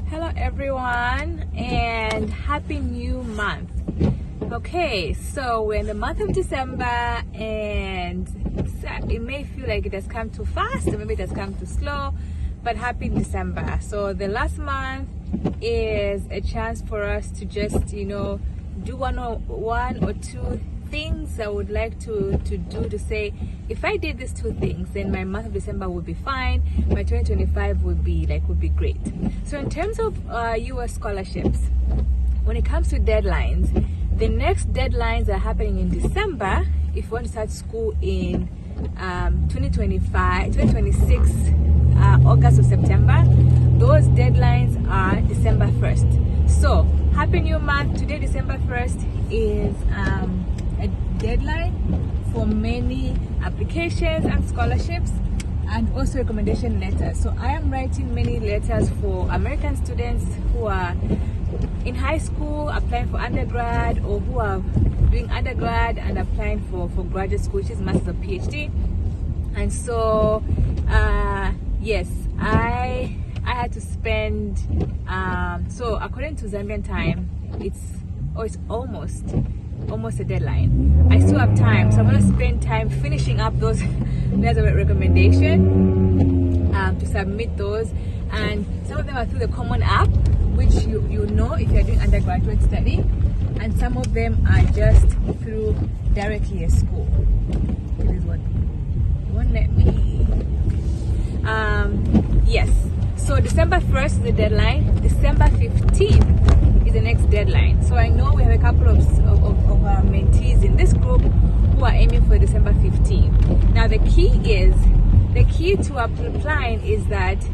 Hello everyone and happy new month. Okay, so we're in the month of December and it may feel like it has come too fast or maybe it has come too slow, but happy December. So the last month is a chance for us to just, do one or two things I would like to do to say, if I did these two things, then my month of December would be fine, my 2025 would be great. So in terms of US scholarships, when it comes to deadlines, the next deadlines are happening in December. If you want to start school in 2026, August or September, those deadlines are December 1st. So happy new month. Today, December 1st, is a deadline for many applications and scholarships and also recommendation letters. So I am writing many letters for American students who are in high school applying for undergrad, or who are doing undergrad and applying for graduate school, which is master's or PhD. And so yes, I had to spend so according to Zambian time, it's almost a deadline. I still have time, so I'm going to spend time finishing up those letters of recommendation to submit those. And some of them are through the Common App, which you know if you're doing undergraduate study, and some of them are just through directly a school. This is what you won't let me. Yes, so December 1st is the deadline. December 15th is the next deadline. So I know we have a couple of our mentees in this group who are aiming for December 15th. Now the key to applying is that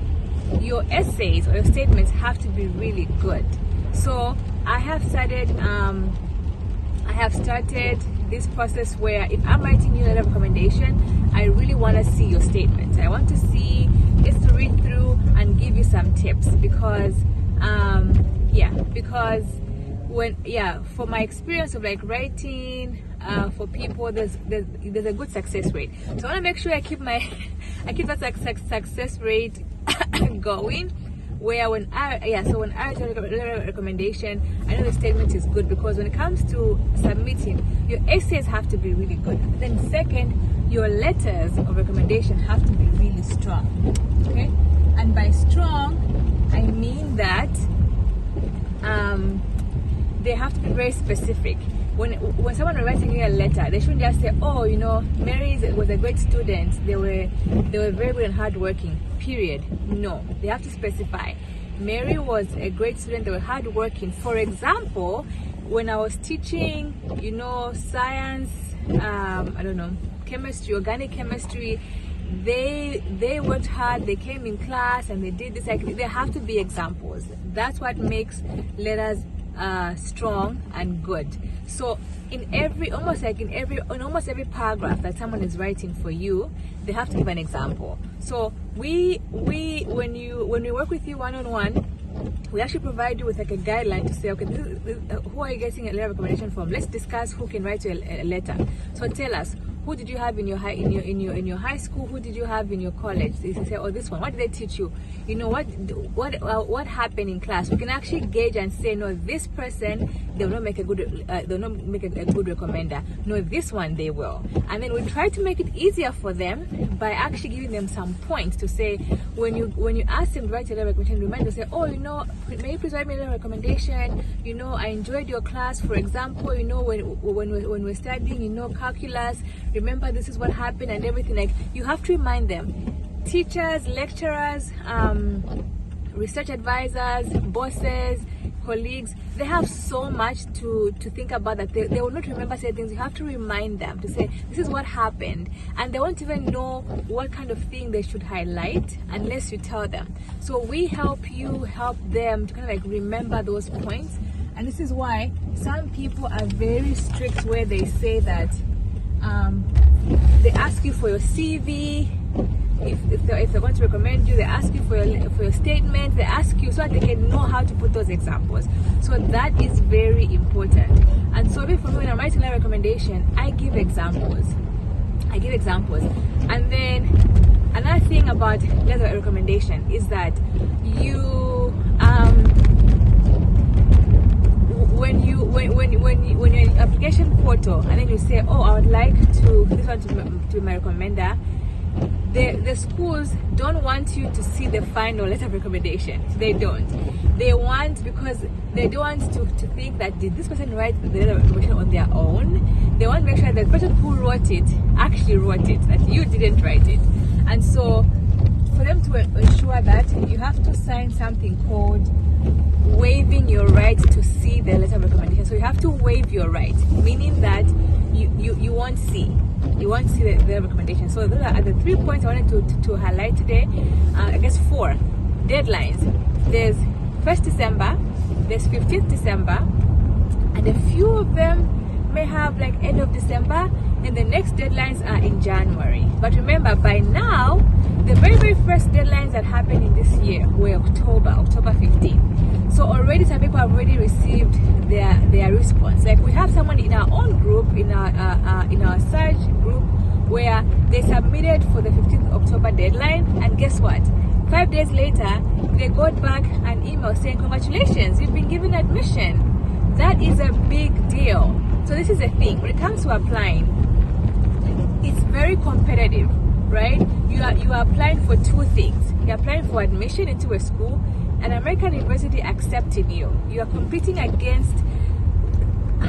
your essays or your statements have to be really good. So I have started this process where if I'm writing you a letter of recommendation, I really want to see your statements. I want to see, just to read through and give you some tips, because for my experience of writing for people, there's a good success rate. So I want to make sure I keep that success rate going, where when I write a recommendation, I know the statement is good, because when it comes to submitting, your essays have to be really good. Then second, your letters of recommendation have to be really strong. Okay, and by strong I mean that they have to be very specific. When someone is writing you a letter, they shouldn't just say, oh, Mary was a great student, they were very good and hardworking, period. No, they have to specify. Mary was a great student, they were hardworking. For example, when I was teaching, science, chemistry, organic chemistry, they worked hard, they came in class and they did this. There have to be examples. That's what makes letters strong and good. So in almost every paragraph that someone is writing for you, they have to give an example. So when we work with you one-on-one, we actually provide you with a guideline to say, okay, who are you getting a letter of recommendation from? Let's discuss who can write you a letter. So tell us, who did you have in your high school? Who did you have in your college? They say, oh, this one. What did they teach you? What happened in class? We can actually gauge and say, no, this person, they will not make a good recommender. No, this one they will. And then we try to make it easier for them by actually giving them some points to say, when you ask them to write a letter of recommendation, remind them, say, oh, may you please write me a letter of recommendation. I enjoyed your class. For example, when we're studying, calculus. Remember, this is what happened and everything. You have to remind them. Teachers, lecturers, research advisors, bosses, colleagues, they have so much to think about that they will not remember certain things. You have to remind them to say, this is what happened, and they won't even know what kind of thing they should highlight unless you tell them. So we help them to remember those points. And this is why some people are very strict, where they say that they ask you for your CV. If they want to recommend you, they ask you for your statement. They ask you so that they can know how to put those examples. So that is very important. And so when I'm writing a recommendation, I give examples. And then another thing about letter of recommendation is that you when you're in application portal and then you say, oh, I would like to this one to be my recommender, the schools don't want you to see the final letter of recommendation. They don't. They want, because they don't want to think that did this person write the letter of recommendation on their own. They want to make sure that the person who wrote it actually wrote it, that you didn't write it. And so for them to ensure that, you have to sign something called waiving your right to see the letter of recommendation. So you have to waive your right, meaning that you won't see. You won't see the recommendation. So those are the 3 points I wanted to highlight today. I guess 4 deadlines. There's 1st December, there's 15th December, and a few of them may have like end of December, and the next deadlines are in January. But remember, by now, the very first deadlines that happened in this year were October 15th. So already some people have already received their response. Like we have someone in our own group, in our search group, where they submitted for the 15th October deadline, and guess what? 5 days later, they got back an email saying, congratulations, you've been given admission. That is a big deal. So this is the thing, when it comes to applying, it's very competitive, right? You are applying for 2 things. You're applying for admission into a school, an American university accepting you. You are competing against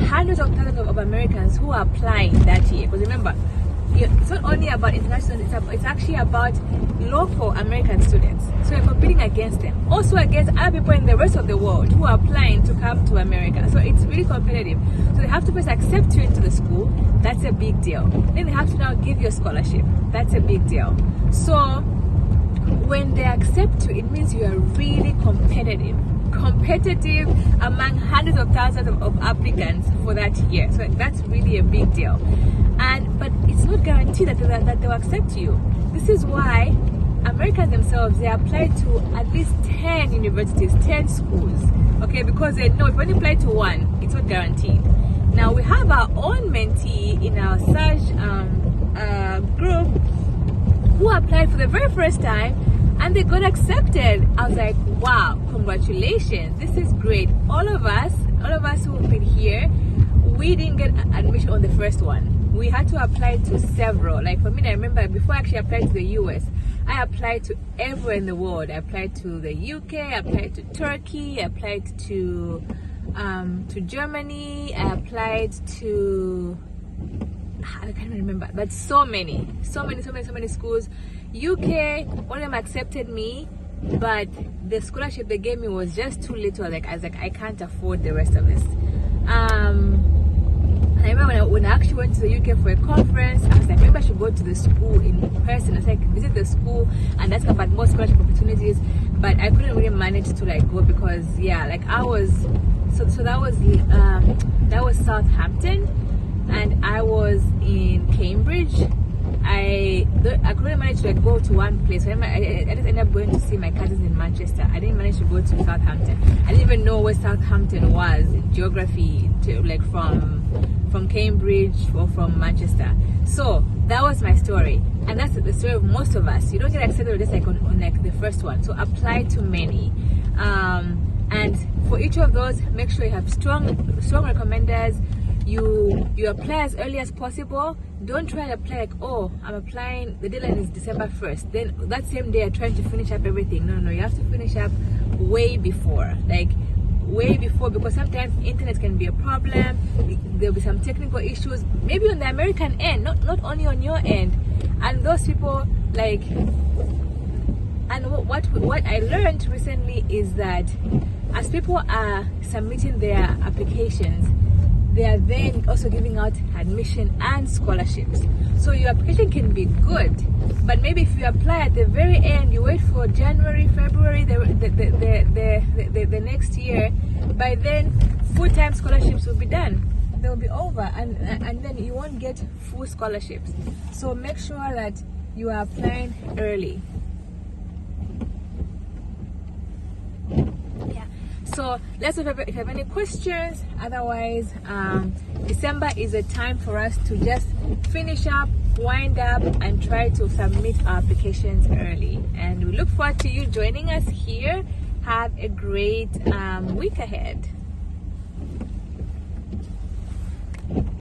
hundreds of thousands of Americans who are applying that year. Because remember, it's not only about international, it's actually about local American students. So you're competing against them. Also against other people in the rest of the world who are applying to come to America. So it's really competitive. So they have to first accept you into the school. That's a big deal. Then they have to now give you a scholarship. That's a big deal. So when they accept you, it means you are really competitive among hundreds of thousands of applicants for that year. So that's really a big deal. But it's not guaranteed that they'll accept you. This is why Americans themselves, they apply to at least 10 universities, 10 schools, okay, because they know if you only apply to one, it's not guaranteed. Now we have our own mentee in our search group who applied for the very first time and they got accepted. I was like, wow, congratulations, this is great. All of us who've been here, we didn't get admission on the first one. We had to apply to several. Like for me, I remember before I actually applied to the US, I applied to everywhere in the world. I applied to the UK, I applied to Turkey, I applied to Germany, I applied to, I can't remember, but so many schools. UK, one of them accepted me, but the scholarship they gave me was just too little. I was like, I can't afford the rest of this. I remember when I actually went to the UK for a conference, I was like, maybe I should go to the school in person. I was like, visit the school and ask about more scholarship opportunities. But I couldn't really manage to go because I was so that was Southampton, and I was in Cambridge. I couldn't manage to go to one place. So I just ended up going to see my cousins in Manchester. I didn't manage to go to Southampton. I didn't even know where Southampton was in geography, from Cambridge or from Manchester. So that was my story, and that's the story of most of us. You don't get accepted just on the first one. So apply to many, and for each of those, make sure you have strong recommenders. You apply as early as possible. Don't try to apply oh, I'm applying, the deadline is December 1st. Then that same day I'm trying to finish up everything. No, you have to finish up way before, because sometimes internet can be a problem. There'll be some technical issues, maybe on the American end, not only on your end. And those people and what I learned recently is that as people are submitting their applications, they are then also giving out admission and scholarships. So your application can be good, but maybe if you apply at the very end, you wait for January, February, the next year, by then full-time scholarships will be done. They'll be over, and then you won't get full scholarships. So make sure that you are applying early. So let's know if you have any questions. Otherwise, December is a time for us to just finish up, wind up, and try to submit our applications early. And we look forward to you joining us here. Have a great week ahead.